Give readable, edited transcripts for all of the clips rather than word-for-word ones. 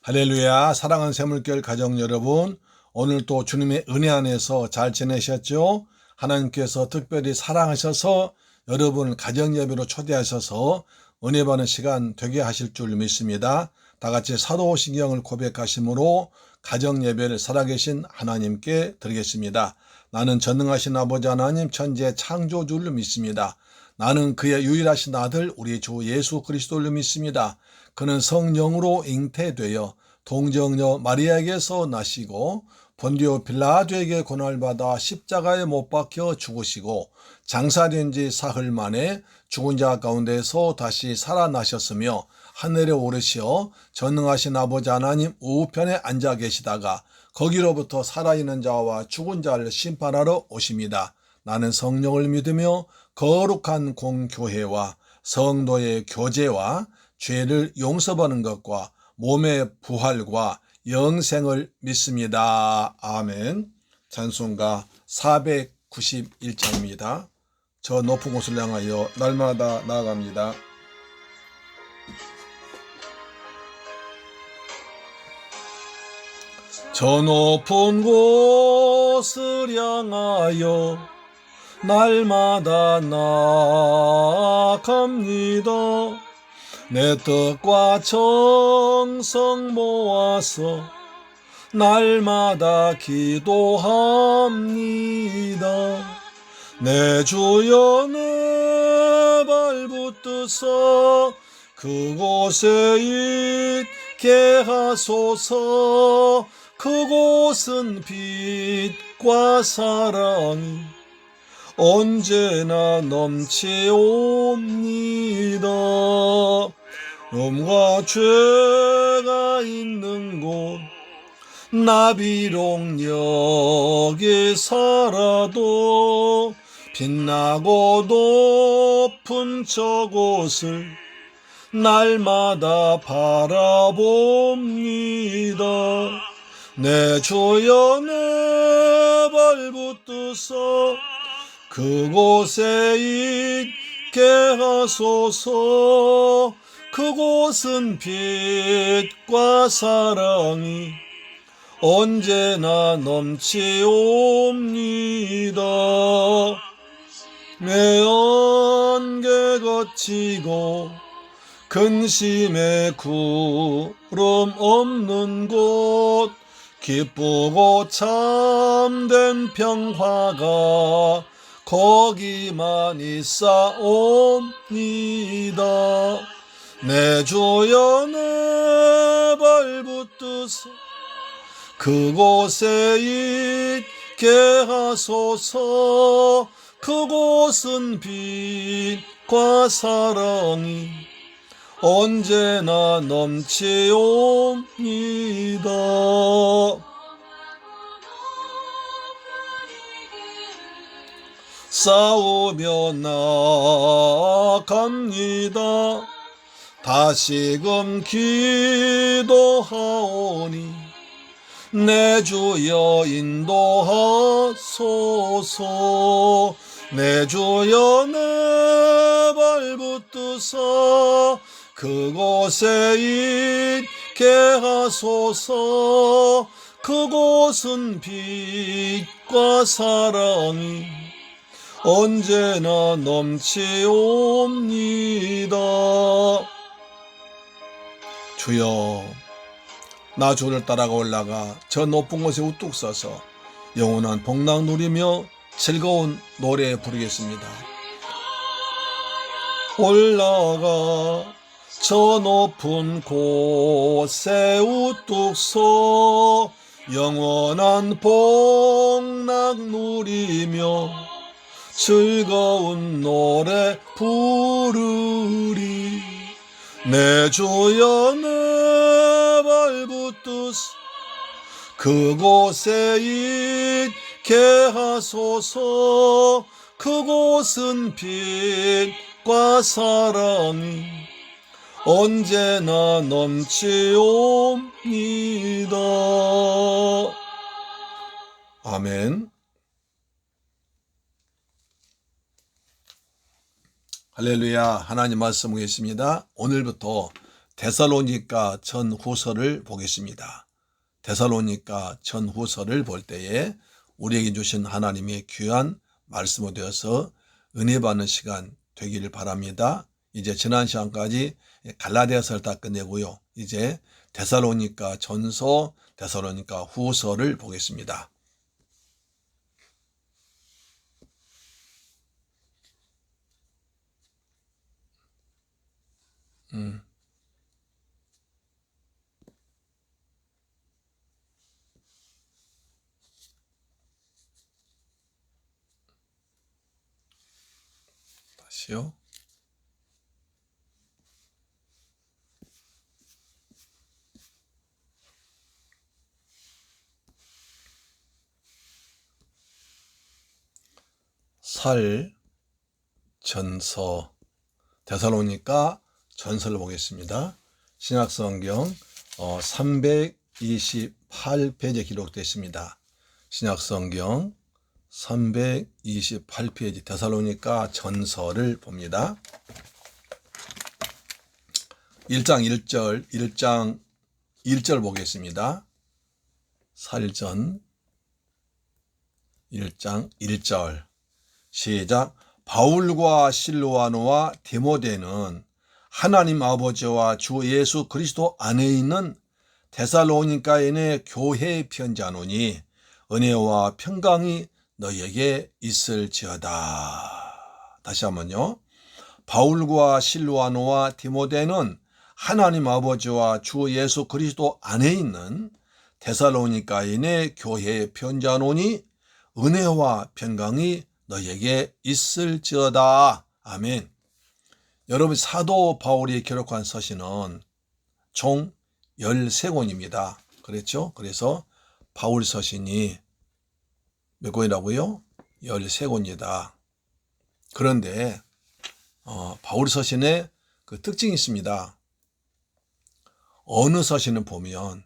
할렐루야. 사랑하는 새물교회 가정 여러분, 오늘 또 주님의 은혜 안에서 잘 지내셨죠? 하나님께서 특별히 사랑하셔서 여러분 가정 예배로 초대하셔서 은혜 받는 시간 되게 하실 줄 믿습니다. 다 같이 사도신경을 고백하심으로 가정 예배를 살아계신 하나님께 드리겠습니다. 나는 전능하신 아버지 하나님 천지의 창조주를 믿습니다. 나는 그의 유일하신 아들 우리 주 예수 그리스도를 믿습니다. 그는 성령으로 잉태되어 동정녀 마리아에게서 나시고 본디오 빌라도에게 고난을 받아 십자가에 못 박혀 죽으시고 장사된 지 사흘 만에 죽은 자 가운데서 다시 살아나셨으며 하늘에 오르시어 전능하신 아버지 하나님 우편에 앉아 계시다가 거기로부터 살아있는 자와 죽은 자를 심판하러 오십니다. 나는 성령을 믿으며 거룩한 공교회와 성도의 교제와 죄를 용서받는 것과 몸의 부활과 영생을 믿습니다. 아멘. 찬송가 491장입니다. 저 높은 곳을 향하여 날마다 나아갑니다. 저 높은 곳을 향하여 날마다 나아갑니다. 내 뜻과 정성 모아서 날마다 기도합니다. 내 주여 내 발붙드서 그곳에 있게 하소서. 그곳은 빛과 사랑이 언제나 넘치옵니다. 음과 죄가 있는 곳 나 비록 여기 살아도 빛나고 높은 저곳을 날마다 바라봅니다. 내 주여 내 발붙드서 그곳에 있게 하소서. 그곳은 빛과 사랑이 언제나 넘치옵니다. 내 안개 거치고 근심의 구름 없는 곳 기쁘고 참된 평화가 거기만 있사옵니다. 내 주여 내 발붙드서 그곳에 있게 하소서. 그곳은 빛과 사랑이 언제나 넘치옵니다. 싸우며 나아갑니다. 다시금 기도하오니 내 주여 인도하소서. 내 주여 내 발붙드서 그곳에 있게 하소서. 그곳은 빛과 사랑이 언제나 넘치옵니다. 주여 나 주를 따라가 올라가 저 높은 곳에 우뚝 서서 영원한 복락 누리며 즐거운 노래 부르겠습니다. 올라가 저 높은 곳에 우뚝 서 영원한 복락 누리며 즐거운 노래 부르리. 내 주여 내 발붙드서 그곳에 있게 하소서. 그곳은 빛과 사랑이 언제나 넘치옵니다. 아멘. 할렐루야. 하나님 말씀 보겠습니다. 오늘부터 데살로니가 전후서를 보겠습니다. 데살로니가 전후서를 볼 때에 우리에게 주신 하나님의 귀한 말씀으로 되어서 은혜 받는 시간 되기를 바랍니다. 이제 지난 시간까지 갈라디아서를 다 끝내고요. 이제 데살로니가 전서, 데살로니가 후서를 보겠습니다. 다시요. 살 전서, 데살로니가 전서를 보겠습니다. 신약성경 328페이지에 기록되어 있습니다. 신약성경 328페이지 데살로니가 전서를 봅니다. 1장 1절 보겠습니다. 살전 1장 1절 시작. 바울과 실로아노와 디모데는 하나님 아버지와 주 예수 그리스도 안에 있는 데살로니가에 있는 교회에 편지하노니 은혜와 평강이 너희에게 있을지어다. 다시 한번요. 바울과 실로아노와 디모데는 하나님 아버지와 주 예수 그리스도 안에 있는 데살로니가에 있는 교회에 편지하노니 은혜와 평강이 너희에게 있을지어다. 아멘. 여러분, 사도 바울이 기록한 서신은 총 13권입니다. 그랬죠? 그래서 바울 서신이 몇 권이라고요? 13권이다. 그런데 바울 서신에 그 특징이 있습니다. 어느 서신을 보면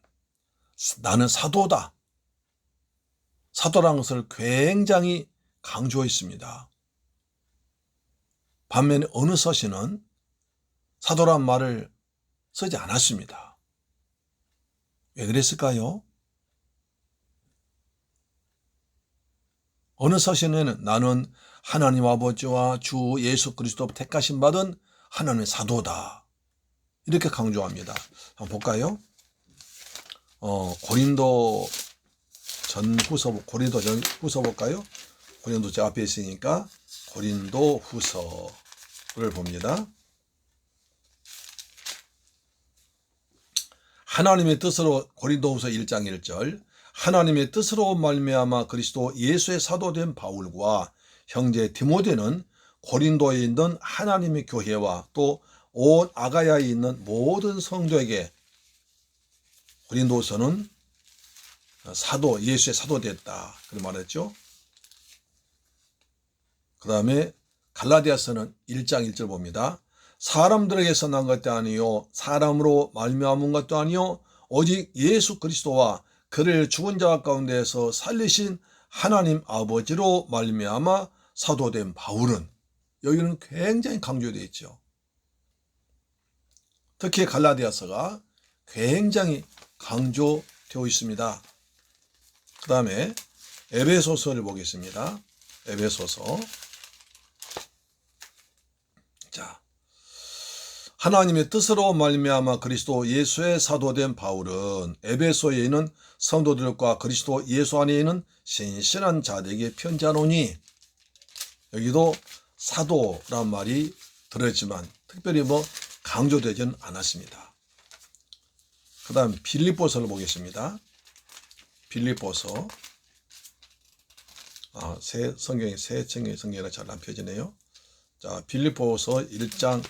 나는 사도다. 사도라는 것을 굉장히 강조했습니다. 반면에 어느 서신은 사도란 말을 쓰지 않았습니다. 왜 그랬을까요? 어느 서신에는 나는 하나님 아버지와 주 예수 그리스도 택하심 받은 하나님의 사도다. 이렇게 강조합니다. 한번 볼까요? 고린도 전후서 볼까요? 고린도 제 앞에 있으니까 고린도 후서를 봅니다. 하나님의 뜻으로 고린도 후서 1장 1절 하나님의 뜻으로 말미암아 그리스도 예수의 사도된 바울과 형제 디모데는 고린도에 있는 하나님의 교회와 또 온 아가야에 있는 모든 성도에게 고린도서는 사도, 예수의 사도됐다. 그렇게 말했죠. 그 다음에 갈라디아서는 1장 1절 봅니다. 사람들에게서 난 것도 아니요 사람으로 말미암은 것도 아니요 오직 예수 그리스도와 그를 죽은 자 가운데에서 살리신 하나님 아버지로 말미암아 사도된 바울은 여기는 굉장히 강조되어 있죠. 특히 갈라디아서가 굉장히 강조되어 있습니다. 그 다음에 에베소서를 보겠습니다. 에베소서. 자, 하나님의 뜻으로 말미암아 그리스도 예수의 사도된 바울은 에베소에 있는 성도들과 그리스도 예수 안에 있는 신실한 자들에게 편지하노니, 여기도 사도란 말이 들었지만 특별히 강조되지는 않았습니다. 그 다음 빌립보서를 보겠습니다. 빌립보서. 새 성경이 새 성경이라 잘 안 펴지네요. 자, 빌립보서 1장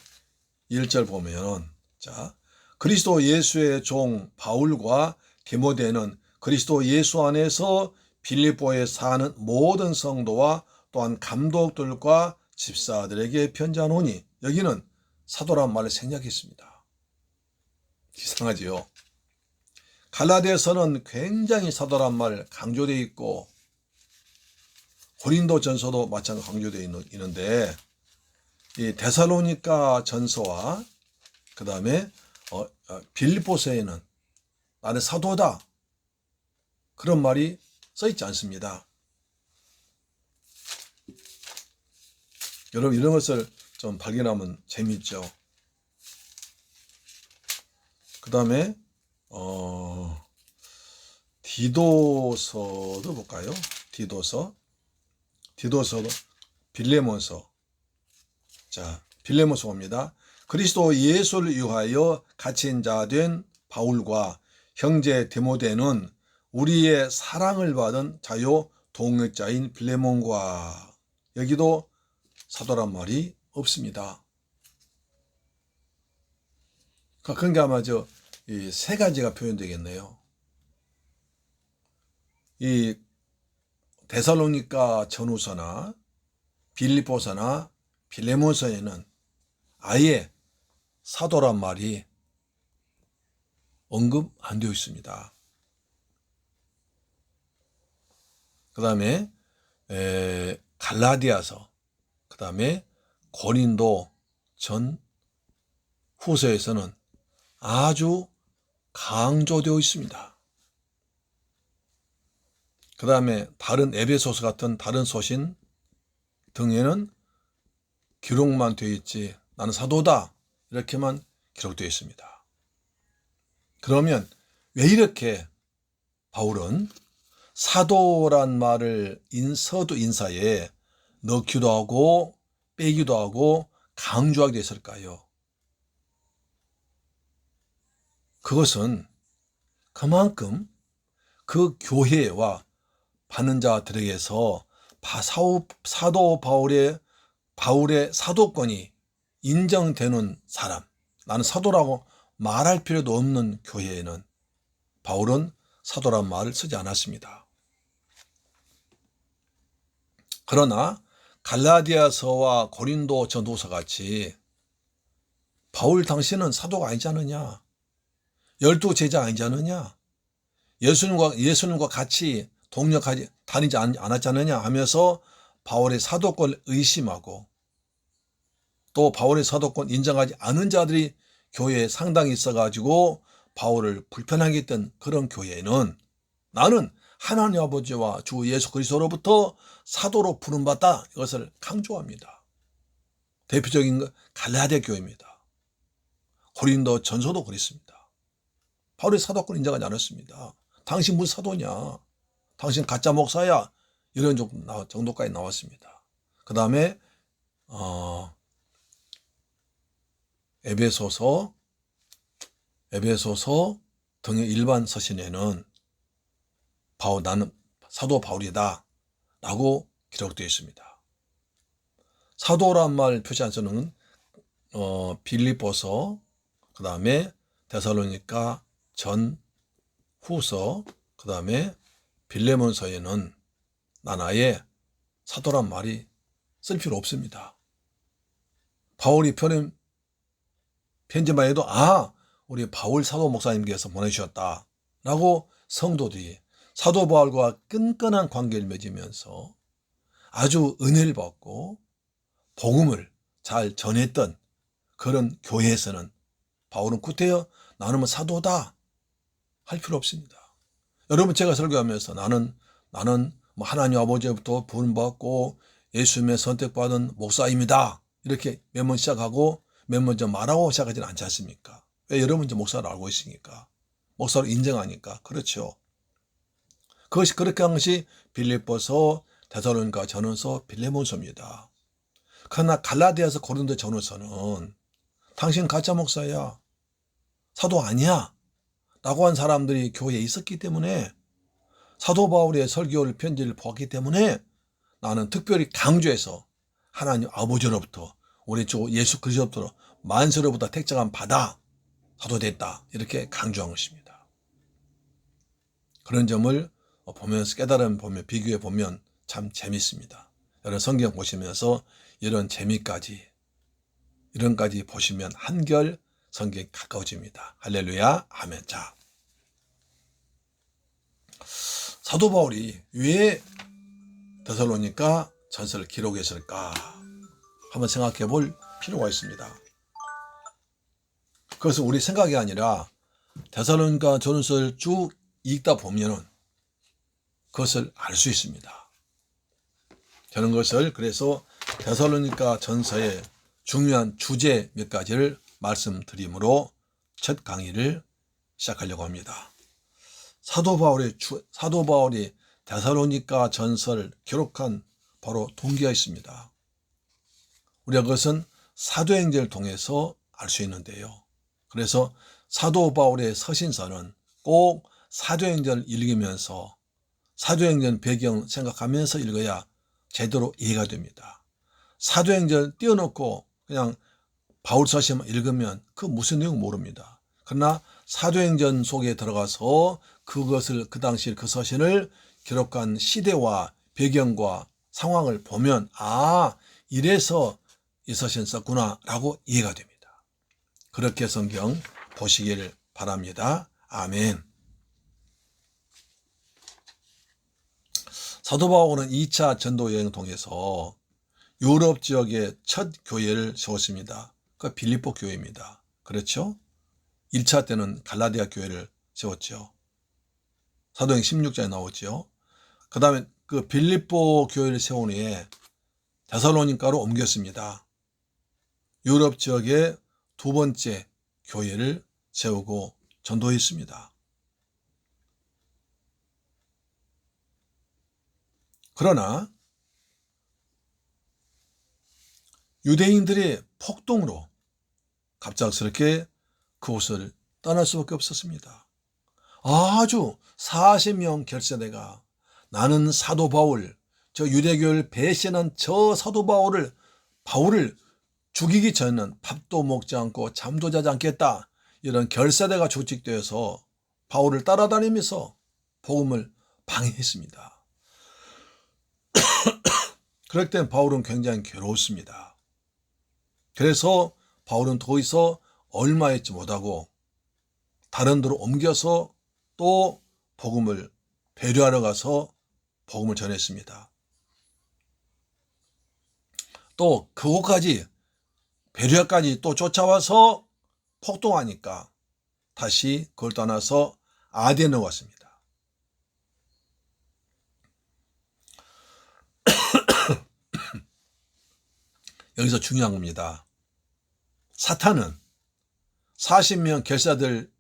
1절 보면, 자, 그리스도 예수의 종 바울과 디모데는 그리스도 예수 안에서 빌립보에 사는 모든 성도와 또한 감독들과 집사들에게 편지하노니, 여기는 사도란 말을 생략했습니다. 이상하지요? 갈라디아서는 굉장히 사도란 말 강조되어 있고 고린도 전서도 마찬가지로 강조되어 있는데 이 데살로니가 전서와 그 다음에 빌립보서에는 나는 사도다 그런 말이 써 있지 않습니다. 여러분 이런 것을 좀 발견하면 재미있죠. 그 다음에 디도서도 볼까요? 디도서, 빌레몬서. 자, 빌레몬서 봅니다. 그리스도 예수를 위하여 갇힌 자 된 바울과 형제 디모데는 우리의 사랑을 받은 자요 동역자인 빌레몬과, 여기도 사도란 말이 없습니다. 그러니까 아마 이 세 가지가 표현되겠네요. 이 데살로니가 전후서나 빌립보서나 빌레몬서에는 아예 사도란 말이 언급 안 되어 있습니다. 그 다음에 갈라디아서, 그 다음에 고린도 전 후서에서는 아주 강조되어 있습니다. 그 다음에 다른 에베소서 같은 다른 소신 등에는 기록만 되어 있지 나는 사도다 이렇게만 기록되어 있습니다. 그러면 왜 이렇게 바울은 사도란 말을 서두 인사에 넣기도 하고 빼기도 하고 강조하게 됐을까요? 그것은 그만큼 그 교회와 받는 자들에게서 사도 바울의 사도권이 인정되는 사람, 나는 사도라고 말할 필요도 없는 교회에는 바울은 사도란 말을 쓰지 않았습니다. 그러나 갈라디아서와 고린도 전도서 같이 바울 당신은 사도가 아니지 않느냐, 12제자 아니지 않느냐, 예수님과 같이 동역하지 다니지 않았지 않느냐 하면서 바울의 사도권을 의심하고 또 바울의 사도권 인정하지 않은 자들이 교회에 상당히 있어가지고 바울을 불편하게 했던 그런 교회에는 나는 하나님 아버지와 주 예수 그리스도로부터 사도로 부름받다, 이것을 강조합니다. 대표적인 것 갈라디아 교회입니다. 고린도 전서도 그랬습니다. 바울의 사도권 인정하지 않았습니다. 당신 무슨 사도냐, 당신 가짜 목사야, 이런 정도까지 나왔습니다. 그 다음에 에베소서 등의 일반 서신에는 나는 사도 바울이다 라고 기록되어 있습니다. 사도란 말 표시한 서는 빌립보서, 그 다음에 데살로니가 전 후서, 그 다음에 빌레몬서에는 난 아예 사도란 말이 쓸 필요 없습니다. 바울이 편지만 해도 우리 바울 사도 목사님께서 보내주셨다 라고 성도들이 사도 바울과 끈끈한 관계를 맺으면서 아주 은혜를 받고 복음을 잘 전했던 그런 교회에서는 바울은 구태여 나는 사도다 할 필요 없습니다. 여러분, 제가 설교하면서 나는 하나님 아버지로부터 부름받고 예수님의 선택받은 목사입니다 이렇게 몇 번 시작하고 몇 먼저 말하고 시작하지는 않지 않습니까? 왜? 여러분 이제 목사를 알고 있으니까, 목사로 인정하니까. 그렇죠. 그것이 그렇게 한 것이 빌립보서, 데살로니가 전후서, 빌레몬서입니다. 그러나 갈라디아서, 고린도 전후서는 당신 가짜 목사야, 사도 아니야 라고 한 사람들이 교회에 있었기 때문에, 사도 바울의 설교를 편지를 보았기 때문에 나는 특별히 강조해서 하나님 아버지로부터 우리 주 예수 그리스도로부터 만세로부터 택정한 받아 사도됐다 이렇게 강조한 것입니다. 그런 점을 보면서 보면 비교해 보면 참 재밌습니다. 여러분 성경 보시면서 이런 재미까지 보시면 한결 성경이 가까워집니다. 할렐루야, 아멘. 자, 사도 바울이 왜 데살로니가 전서를 기록했을까 한번 생각해 볼 필요가 있습니다. 그것은 우리 생각이 아니라 데살로니가 전서를 쭉 읽다 보면은 그것을 알 수 있습니다. 저는 그것을 그래서 데살로니가 전서의 중요한 주제 몇 가지를 말씀드림으로 첫 강의를 시작하려고 합니다. 사도 바울이 데살로니가 전서를 기록한 바로 동기가 있습니다. 우리가 그것은 사도행전을 통해서 알 수 있는데요. 그래서 사도 바울의 서신서는 꼭 사도행전을 읽으면서 사도행전 배경 생각하면서 읽어야 제대로 이해가 됩니다. 사도행전을 띄워놓고 그냥 바울 서신만 읽으면 그 무슨 내용 모릅니다. 그러나 사도행전 속에 들어가서 그것을 그 당시 그 서신을 기록한 시대와 배경과 상황을 보면 이래서 이 서신 썼구나 라고 이해가 됩니다. 그렇게 성경 보시기를 바랍니다. 아멘. 사도 바울은 2차 전도 여행을 통해서 유럽 지역의 첫 교회를 세웠습니다. 그 빌립보 교회입니다. 그렇죠? 1차 때는 갈라디아 교회를 세웠죠. 사도행 16장에 나오죠. 그 다음에 그 빌립보 교회를 세운 후에 데살로니가로 옮겼습니다. 유럽 지역의 두 번째 교회를 세우고 전도했습니다. 그러나 유대인들의 폭동으로 갑작스럽게 그곳을 떠날 수밖에 없었습니다. 아주 40명 결세대가 나는 사도 바울, 저 유대교를 배신한 저 사도 바울을 죽이기 전에는 밥도 먹지 않고 잠도 자지 않겠다. 이런 결세대가 조직되어서 바울을 따라다니면서 복음을 방해했습니다. 그럴 땐 바울은 굉장히 괴로웠습니다. 그래서 바울은 더 이상 얼마 있지 못하고 다른 데로 옮겨서 또 복음을 배려하러 가서 복음을 전했습니다. 또 그곳까지 베레아까지 또 쫓아와서 폭동하니까 다시 그걸 떠나서 아덴으로 왔습니다. 여기서 중요한 겁니다. 사탄은 40명 결사들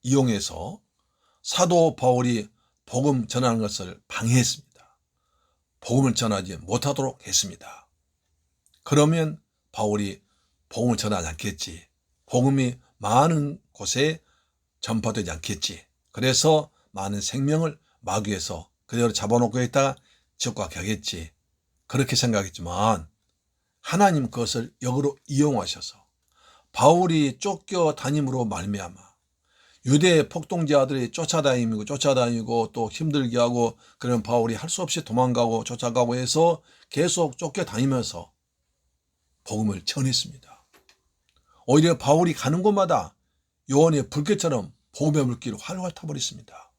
이용해서 사도 바울이 복음 전하는 것을 방해했습니다. 복음을 전하지 못하도록 했습니다. 그러면 바울이 복음을 전하지 않겠지. 복음이 많은 곳에 전파되지 않겠지. 그래서 많은 생명을 마귀에서 그대로 잡아놓고 있다가 지옥과 가겠지. 그렇게 생각했지만 하나님 그것을 역으로 이용하셔서 바울이 쫓겨다님으로 말미암아 유대 폭동자들이 쫓아다니고 또 힘들게 하고 그런 바울이 할 수 없이 도망가고 쫓아가고 해서 계속 쫓겨다니면서 복음을 전했습니다. 오히려 바울이 가는 곳마다 요한의 불꽃처럼 복음의 물길을 활활 타버렸습니다.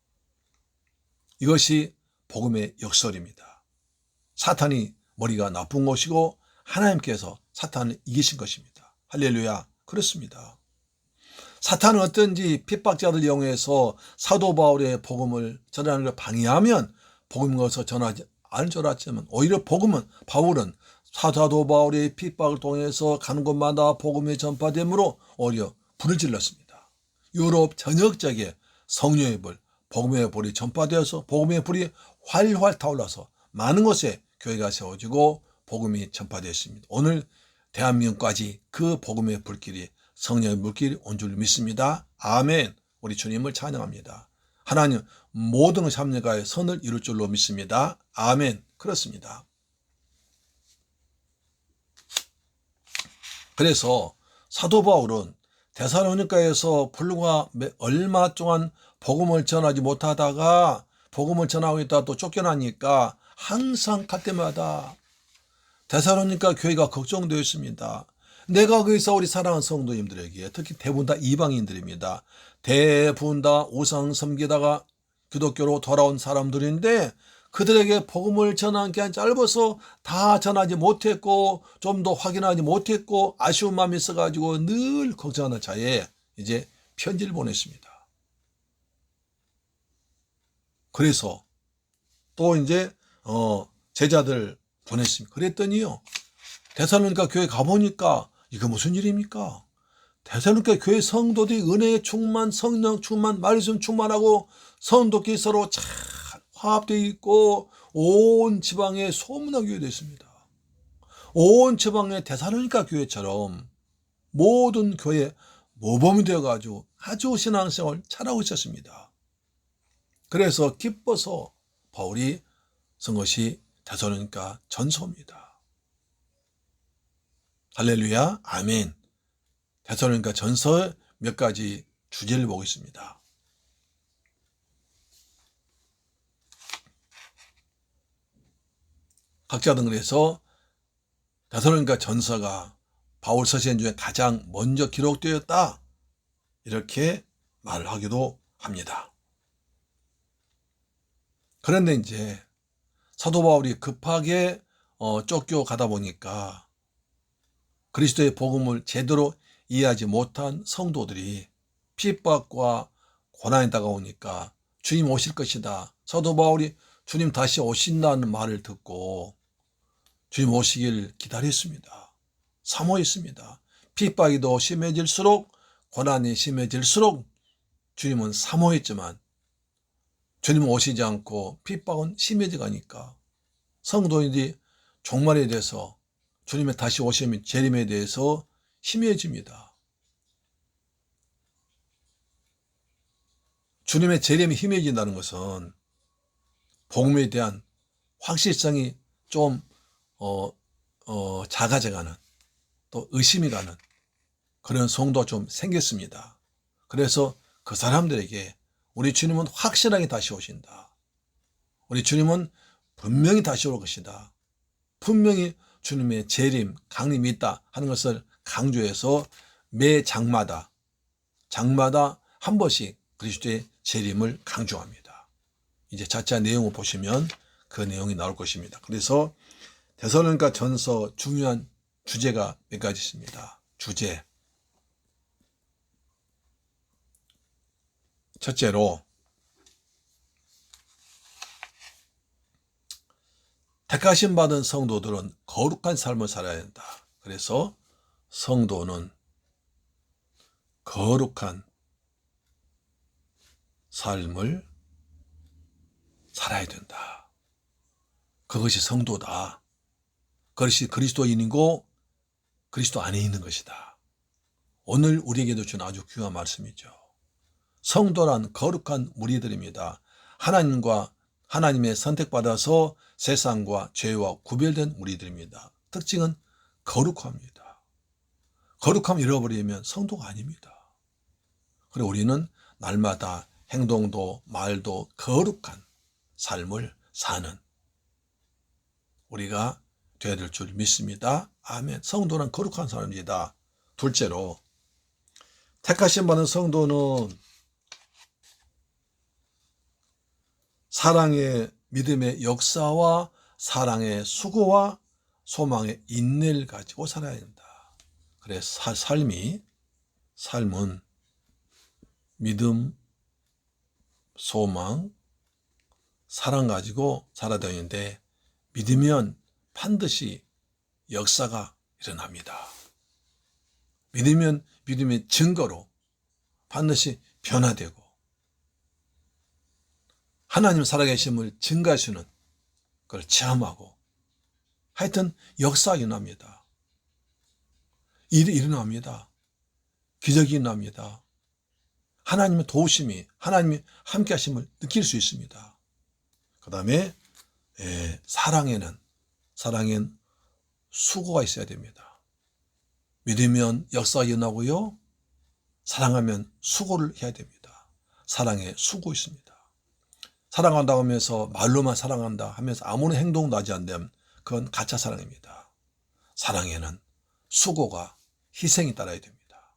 이것이 복음의 역설입니다. 사탄이 머리가 나쁜 것이고 하나님께서 사탄을 이기신 것입니다. 할렐루야. 그렇습니다. 사탄은 어떤지 핍박자들 이용해서 사도 바울의 복음을 전하는 걸 방해하면 복음을 것을 전하지 않을 줄 알았지만 오히려 바울은 사도 바울의 핍박을 통해서 가는 곳마다 복음이 전파되므로 오히려 불을 질렀습니다. 유럽 전역적에 성령의 불, 복음의 불이 전파되어서 복음의 불이 활활 타올라서 많은 곳에 교회가 세워지고 복음이 전파되었습니다. 오늘 대한민국까지 그 복음의 불길이 성령의 물길이 온 줄 믿습니다. 아멘. 우리 주님을 찬양합니다. 하나님 모든 참여가의 선을 이룰 줄로 믿습니다. 아멘. 그렇습니다. 그래서 사도 바울은 데살로니가에서 불과 얼마 동안 복음을 전하지 못하다가 복음을 전하고 있다가 또 쫓겨나니까 항상 갈 때마다 데살로니가 교회가 걱정되어 있습니다. 내가 거기서 우리 사랑하는 성도님들에게 특히 대부분 다 이방인들입니다. 대부분 다 우상 섬기다가 기독교로 돌아온 사람들인데 그들에게 복음을 전한 게 짧아서 다 전하지 못했고 좀 더 확인하지 못했고 아쉬운 마음이 있어가지고 늘 걱정하는 차에 이제 편지를 보냈습니다. 그래서 또 이제 제자들 보냈습니다. 그랬더니요, 데살로니가 교회 가보니까 이거 무슨 일입니까? 데살로니가 교회 성도들이 은혜의 충만, 성령 충만, 말씀 충만하고 성도끼리 서로 잘 화합되어 있고 온 지방에 소문난 교회가 됐습니다. 온 지방의 데살로니가 교회처럼 모든 교회 모범이 되어가지고 아주 신앙생활 잘하고 있었습니다. 그래서 기뻐서 바울이 쓴 것이 데살로니가 전서입니다. 할렐루야, 아멘. 데살로니가 전서 몇 가지 주제를 보겠습니다. 각자들 그래서 데살로니가 전서가 바울 서신 중에 가장 먼저 기록되었다, 이렇게 말을 하기도 합니다. 그런데 이제 사도 바울이 급하게 쫓겨가다 보니까 그리스도의 복음을 제대로 이해하지 못한 성도들이 핍박과 고난이 다가오니까 주님 오실 것이다, 사도 바울이 주님 다시 오신다는 말을 듣고 주님 오시길 기다렸습니다. 사모했습니다. 핍박이 더 심해질수록, 고난이 심해질수록 주님은 사모했지만 주님은 오시지 않고 핍박은 심해져 가니까 성도인들이 종말에 대해서, 주님의 다시 오심의 재림에 대해서 희미해집니다. 주님의 재림이 희미해진다는 것은 복음에 대한 확실성이 좀 작아져가는, 또 의심이 가는 그런 성도가 좀 생겼습니다. 그래서 그 사람들에게 우리 주님은 확실하게 다시 오신다, 우리 주님은 분명히 다시 올 것이다, 분명히 주님의 재림, 강림이 있다 하는 것을 강조해서 매 장마다 한 번씩 그리스도의 재림을 강조합니다. 이제 자세한 내용을 보시면 그 내용이 나올 것입니다. 그래서 데살로니가 전서 중요한 주제가 몇 가지 있습니다. 주제. 첫째로, 택하심 받은 성도들은 거룩한 삶을 살아야 된다. 그래서 성도는 거룩한 삶을 살아야 된다. 그것이 성도다. 그것이 그리스도인이고 그리스도 안에 있는 것이다. 오늘 우리에게도 주는 아주 귀한 말씀이죠. 성도란 거룩한 무리들입니다. 하나님의 선택받아서 세상과 죄와 구별된 무리들입니다. 특징은 거룩합니다. 거룩함을 잃어버리면 성도가 아닙니다. 그리고 우리는 날마다 행동도 말도 거룩한 삶을 사는 우리가 되어야 될 줄 믿습니다. 아멘. 성도는 거룩한 사람입니다. 둘째로, 택하심 받은 성도는 사랑의 믿음의 역사와 사랑의 수고와 소망의 인내를 가지고 살아야 된다. 그래서 삶은 믿음, 소망, 사랑 가지고 살아야 되는데, 믿으면 반드시 역사가 일어납니다. 믿으면 믿음의 증거로 반드시 변화되고 하나님 살아계심을 증가하시는 그걸 체험하고, 하여튼 역사가 일어납니다. 일이 일어납니다. 기적이 일어납니다. 하나님의 도우심이, 하나님이 함께 하심을 느낄 수 있습니다. 그 다음에 사랑에는 수고가 있어야 됩니다. 믿으면 역사가 일어나고요, 사랑하면 수고를 해야 됩니다. 사랑에 수고 있습니다. 사랑한다고 하면서 말로만 사랑한다 하면서 아무런 행동도 하지 않으면 그건 가짜 사랑입니다. 사랑에는 수고가, 희생이 따라야 됩니다.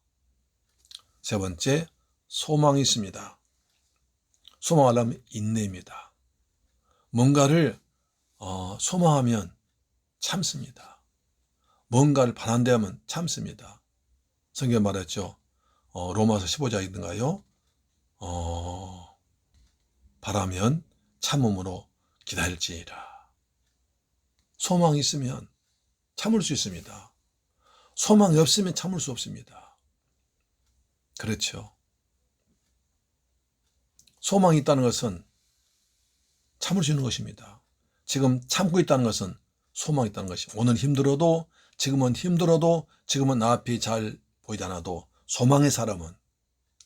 세 번째, 소망이 있습니다. 소망하려면 인내입니다. 뭔가를 소망하면 참습니다. 뭔가를 바란다면 참습니다. 성경 말했죠. 로마서 15장이든가요? 바라면 참음으로 기다릴지니라. 소망이 있으면 참을 수 있습니다. 소망이 없으면 참을 수 없습니다. 그렇죠. 소망이 있다는 것은 참을 수 있는 것입니다. 지금 참고 있다는 것은 소망이 있다는 것입니다. 오늘 힘들어도, 지금은 힘들어도, 지금은 나 앞이 잘 보이지 않아도 소망의 사람은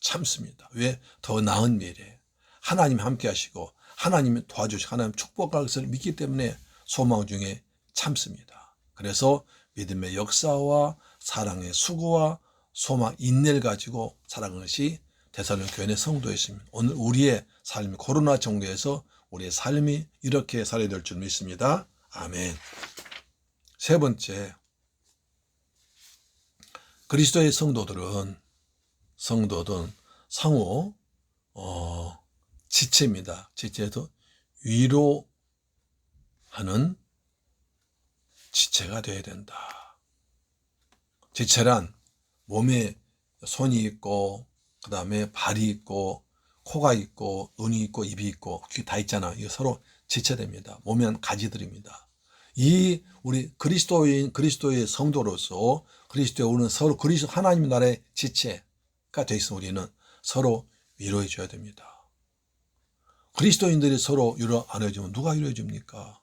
참습니다. 왜? 더 나은 미래, 하나님이 함께 하시고 하나님이 도와주시고 하나님 축복할 것을 믿기 때문에 소망 중에 참습니다. 그래서 믿음의 역사와 사랑의 수고와 소망, 인내를 가지고 살아가는 것이 데살로니가 교회 성도였습니다. 오늘 우리의 삶이 코로나 정도에서 우리의 삶이 이렇게 살아야 될 줄 믿습니다. 아멘. 세 번째, 그리스도의 성도들은 상호 지체입니다. 지체도 위로하는 지체가 되어야 된다. 지체란 몸에 손이 있고, 그 다음에 발이 있고, 코가 있고, 눈이 있고, 입이 있고, 귀 다 있잖아. 이거 서로 지체됩니다. 몸에는 가지들입니다. 이 우리 그리스도의 성도로서 우리는 서로 그리스도 하나님 나라의 지체가 되어 있어. 우리는 서로 위로해 줘야 됩니다. 그리스도인들이 서로 위로 안 해주면 누가 위로해 줍니까?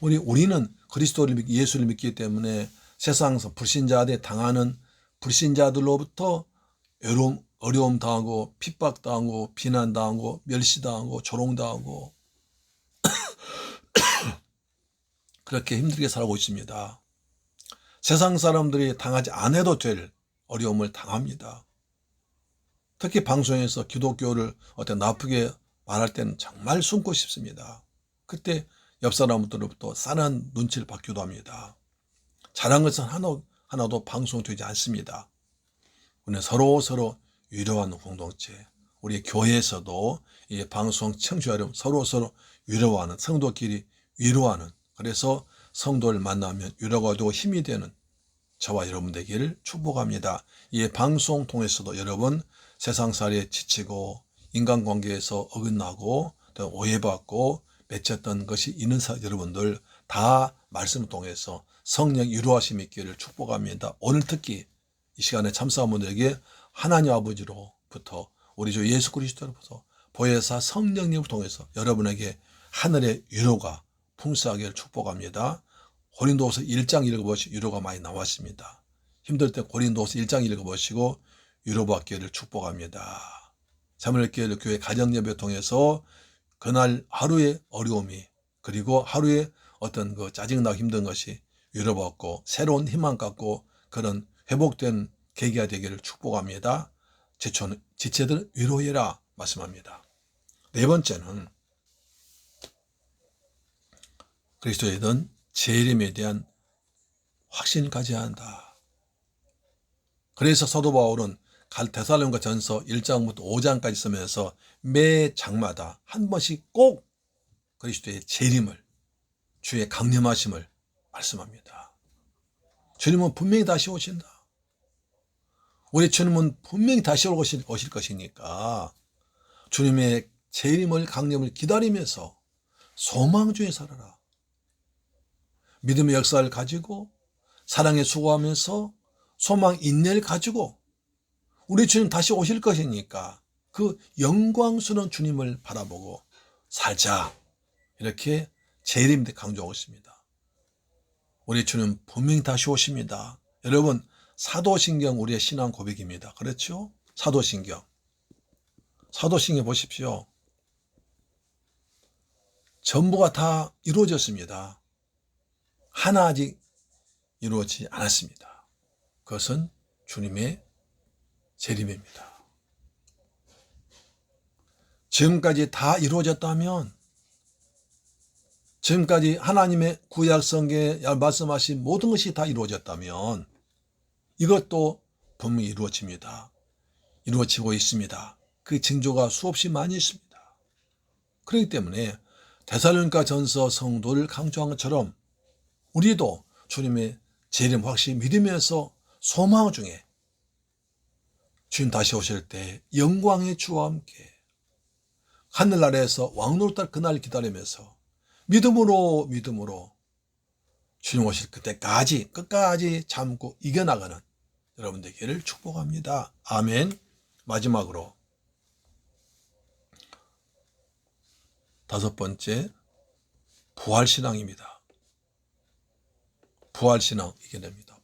우리는 예수를 믿기 때문에 세상에서 불신자들이 당하는 불신자들로부터 어려움 당하고, 핍박당하고, 비난당하고, 멸시당하고, 조롱당하고 그렇게 힘들게 살고 있습니다. 세상 사람들이 당하지 않아도 될 어려움을 당합니다. 특히 방송에서 기독교를 나쁘게 말할 때는 정말 숨고 싶습니다. 그때 옆 사람들로부터 싼한 눈치를 받기도 합니다. 잘한 것은 하나도 방송되지 않습니다. 우리는 서로 위로하는 공동체, 우리 교회에서도 이 방송 청취자 여러분 서로 위로하는, 성도끼리 위로하는, 그래서 성도를 만나면 위로가 되고 힘이 되는 저와 여러분 되기를 축복합니다. 이 방송 통해서도 여러분 세상살이에 지치고 인간관계에서 어긋나고 오해받고 맺혔던 것이 있는 여러분들 다 말씀을 통해서 성령 위로하심이 있기를 축복합니다. 오늘 특히 이 시간에 참석한 분들에게 하나님 아버지로부터 우리 주 예수 그리스도로부터 보혜사 성령님을 통해서 여러분에게 하늘의 위로가 풍성하기를 축복합니다. 고린도후서 1장 읽어보시고 위로가 많이 나왔습니다. 힘들 때 고린도후서 1장 읽어보시고 위로받기를 축복합니다. 사무엘교회 교회 가정예배 통해서 그날 하루의 어려움이, 그리고 하루의 어떤 짜증나고 힘든 것이 위로받고 새로운 희망 갖고 그런 회복된 계기가 되기를 축복합니다. 지체들 위로해라 말씀합니다. 네 번째는 그리스도에 대한 재림에 대한 확신을 가져야 한다. 그래서 사도 바울은 데살로니가 전서 1장부터 5장까지 쓰면서 매 장마다 한 번씩 꼭 그리스도의 재림을, 주의 강림하심을 말씀합니다. 주님은 분명히 다시 오신다. 우리 주님은 분명히 다시 오실 것이니까 주님의 재림을, 강림을 기다리면서 소망 중에 살아라. 믿음의 역사를 가지고 사랑에 수고하면서 소망, 인내를 가지고 우리 주님 다시 오실 것이니까 그 영광스러운 주님을 바라보고 살자. 이렇게 재림 때 강조하고 있습니다. 우리 주님 분명히 다시 오십니다. 여러분, 사도신경 우리의 신앙 고백입니다. 그렇죠? 사도신경 보십시오. 전부가 다 이루어졌습니다. 하나 아직 이루어지지 않았습니다. 그것은 주님의 재림입니다. 지금까지 다 이루어졌다면, 지금까지 하나님의 구약 성경에 말씀하신 모든 것이 다 이루어졌다면 이것도 분명히 이루어집니다. 이루어지고 있습니다. 그 징조가 수없이 많이 있습니다. 그렇기 때문에 데살로니가 전서 성도를 강조한 것처럼 우리도 주님의 재림 확실히 믿으면서 소망 중에 주님 다시 오실 때 영광의 주와 함께 하늘나라에서 왕노릇할 그날 기다리면서 믿음으로 주님 오실 그때까지 끝까지 참고 이겨나가는 여러분 되기를 축복합니다. 아멘. 마지막으로 다섯 번째, 부활신앙입니다. 부활신앙 이겨냅니다.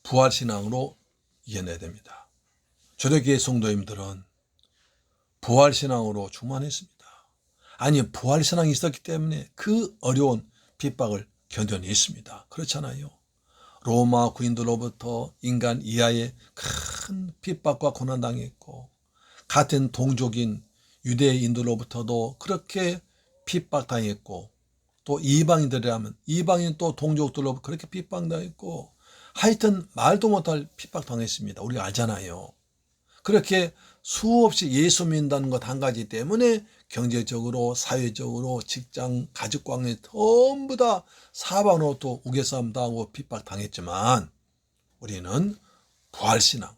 부활신앙으로 이겨내야 됩니다. 초대교회 성도님들은 부활신앙으로 충만했습니다. 아니, 부활신앙이 있었기 때문에 그 어려운 핍박을 견뎌냈습니다. 그렇잖아요. 로마 군인들로부터 인간 이하의 큰 핍박과 고난당했고, 같은 동족인 유대인들로부터도 그렇게 핍박당했고, 또 이방인들이라면 이방인 또 동족들로부터 그렇게 핍박당했고, 하여튼 말도 못할 핍박당했습니다. 우리가 알잖아요. 그렇게 수없이 예수 믿는다는 것 한 가지 때문에 경제적으로, 사회적으로, 직장, 가족관계 전부 다 사방으로 또 우겨싸움 당하고 핍박당했지만, 우리는 부활신앙으로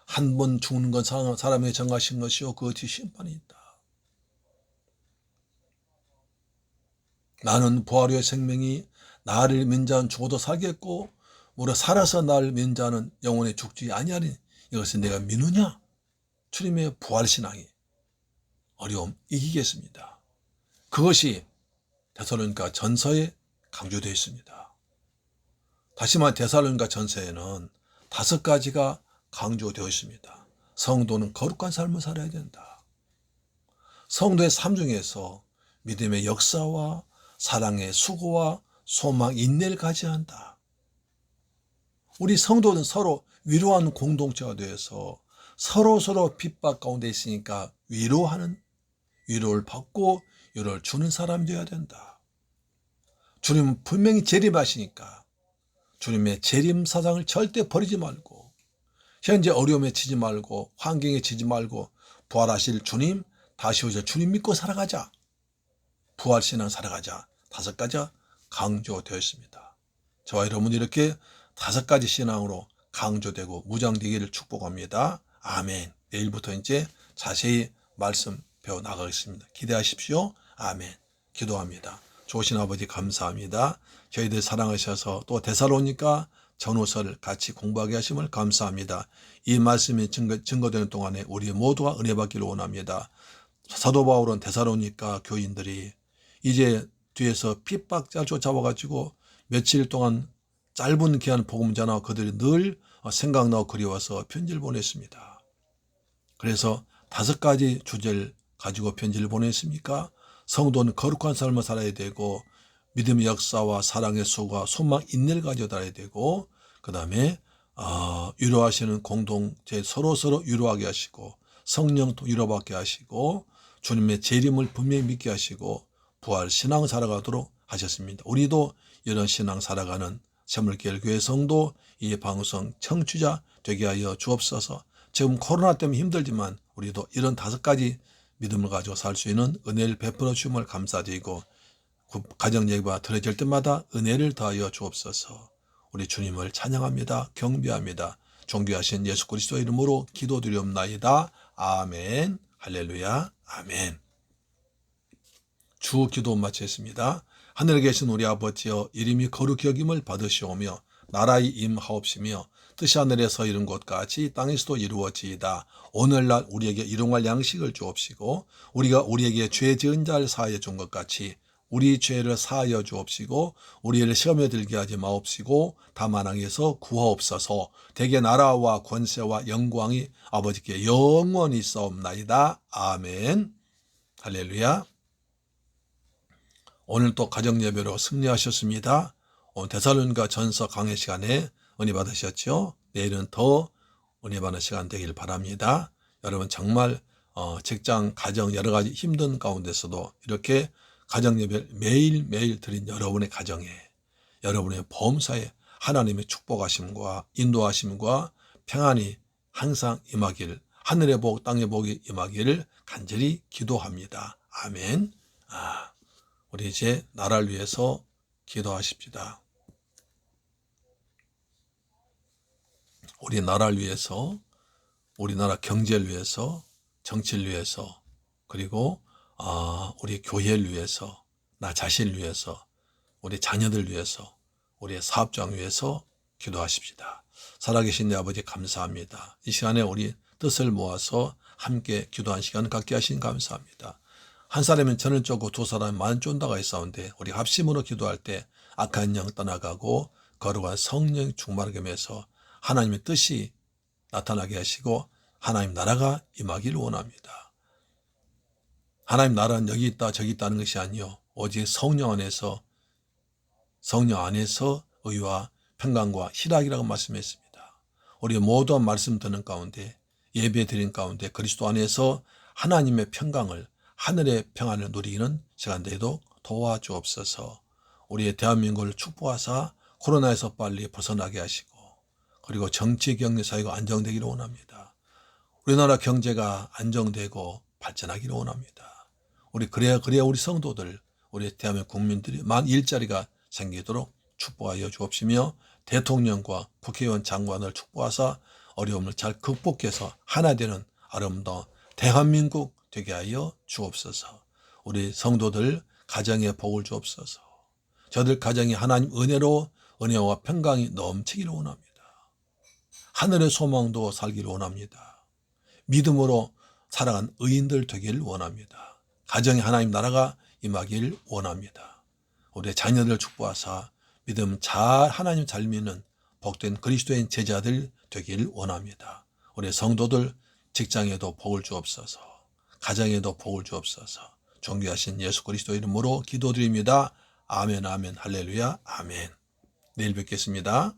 한 번 죽는 건 사람에게 정하신 것이요 그 뒤 심판이 있다. 나는 부활 후의 생명이 나를 믿는 자는 죽어도 살겠고 무려 살아서 나를 믿는 자는 영원히 죽지 아니하리니 이것을 내가 믿느냐? 주님의 부활신앙이 어려움 이기겠습니다. 그것이 데살로니가 전서에 강조되어 있습니다. 다시 말해 데살로니가 전서에는 5가지가 강조되어 있습니다. 성도는 거룩한 삶을 살아야 된다. 성도의 삶 중에서 믿음의 역사와 사랑의 수고와 소망, 인내를 가져야 한다. 우리 성도는 서로 위로하는 공동체가 되어서 서로 핍박 가운데 있으니까 위로를 받고 위로를 주는 사람이 되어야 된다. 주님은 분명히 재림하시니까 주님의 재림 사상을 절대 버리지 말고 현재 어려움에 치지 말고 환경에 치지 말고 부활하실 주님, 다시 오실 주님 믿고 살아가자. 부활신앙 살아가자. 5가지가 강조되어 있습니다. 저와 여러분이 이렇게 5가지 신앙으로 강조되고 무장되기를 축복합니다. 아멘. 내일부터 이제 자세히 말씀 배워 나가겠습니다. 기대하십시오. 아멘. 기도합니다. 좋으신 아버지 감사합니다. 저희들 사랑하셔서 또 데살로니가 전후서를 같이 공부하게 하심을 감사합니다. 이 말씀이 증거되는 동안에 우리 모두가 은혜 받기를 원합니다. 사도 바울은 데살로니가 교인들이 이제 뒤에서 핍박자를 쫓아와가지고 며칠 동안 짧은 기한 복음 전하고 그들이 늘 생각나고 그리워서 편지를 보냈습니다. 그래서 5가지 주제를 가지고 편지를 보냈습니까? 성도는 거룩한 삶을 살아야 되고 믿음의 역사와 사랑의 수고와 소망, 인내를 가지고 살아야 되고 그 다음에 위로하시는 공동체 서로 위로하게 하시고 성령도 위로받게 하시고 주님의 재림을 분명히 믿게 하시고 부활 신앙 살아가도록 하셨습니다. 우리도 이런 신앙 살아가는 새물교회 교회 성도 이 방송 청취자 되게 하여 주옵소서. 지금 코로나 때문에 힘들지만 우리도 이런 5가지 믿음을 가지고 살 수 있는 은혜를 베풀어 주심을 감사드리고 가정 예배가 드려질 때마다 은혜를 더하여 주옵소서. 우리 주님을 찬양합니다. 경배합니다. 존귀하신 예수 그리스도 이름으로 기도드리옵나이다. 아멘. 할렐루야. 아멘. 주 기도 마치겠습니다. 하늘에 계신 우리 아버지여 이름이 거룩히 여김을 받으시오며 나라의 임하옵시며 뜻이 하늘에서 이룬 것 같이 땅에서도 이루어지이다. 오늘날 우리에게 일용할 양식을 주옵시고 우리가 우리에게 죄 지은 자를 사하여 준 것 같이 우리 죄를 사하여 주옵시고 우리를 시험에 들게 하지 마옵시고 다만 악에서 구하옵소서. 대개 나라와 권세와 영광이 아버지께 영원히 있사옵나이다. 아멘. 할렐루야. 오늘 또 가정예배로 승리하셨습니다. 오늘 데살로니가 전서 강의 시간에 은혜 받으셨죠? 내일은 더 은혜 받는 시간 되길 바랍니다. 여러분 정말 직장, 가정 여러 가지 힘든 가운데서도 이렇게 가정예배를 매일매일 드린 여러분의 가정에 여러분의 범사에 하나님의 축복하심과 인도하심과 평안이 항상 임하길 하늘의 복 땅의 복이 임하기를 간절히 기도합니다. 아멘. 우리 이제 나라를 위해서 기도하십시다. 우리나라를 위해서, 우리나라 경제를 위해서, 정치를 위해서, 그리고 우리 교회를 위해서, 나 자신을 위해서, 우리 자녀들 위해서, 우리의 사업장 위해서 기도하십시다. 살아계신 내 아버지 감사합니다. 이 시간에 우리 뜻을 모아서 함께 기도한 시간을 갖게 하신 감사합니다. 한 사람은 전을 쫓고 두 사람은 만 쫓다가 있사온데 우리 합심으로 기도할 때 악한 영 떠나가고 거룩한 성령 충만하게 해서 하나님의 뜻이 나타나게 하시고 하나님 나라가 임하기를 원합니다. 하나님 나라는 여기 있다 저기 있다는 것이 아니요 오직 성령 안에서 의와 평강과 희락이라고 말씀했습니다. 우리 모두한 말씀 듣는 가운데 예배 드린 가운데 그리스도 안에서 하나님의 평강을 하늘의 평안을 누리는 시간대에도 도와주옵소서. 우리의 대한민국을 축복하사 코로나에서 빨리 벗어나게 하시고 그리고 정치 경제 사회가 안정되기를 원합니다. 우리나라 경제가 안정되고 발전하기를 원합니다. 그래야 우리 성도들 우리 대한민국 국민들이 만 일자리가 생기도록 축복하여 주옵시며 대통령과 국회의원 장관을 축복하사 어려움을 잘 극복해서 하나 되는 아름다운 대한민국 되게 하여 주옵소서. 우리 성도들 가정에 복을 주옵소서. 저들 가정이 하나님 은혜로 은혜와 평강이 넘치기를 원합니다. 하늘의 소망도 살기를 원합니다. 믿음으로 살아간 의인들 되기를 원합니다. 가정에 하나님 나라가 임하기를 원합니다. 우리 자녀들 축복하사 믿음 하나님 잘 믿는 복된 그리스도인 제자들 되기를 원합니다. 우리 성도들 직장에도 복을 주옵소서. 가정에도 복을 주옵소서. 존귀하신 예수 그리스도 이름으로 기도드립니다. 아멘 아멘 할렐루야 아멘. 내일 뵙겠습니다.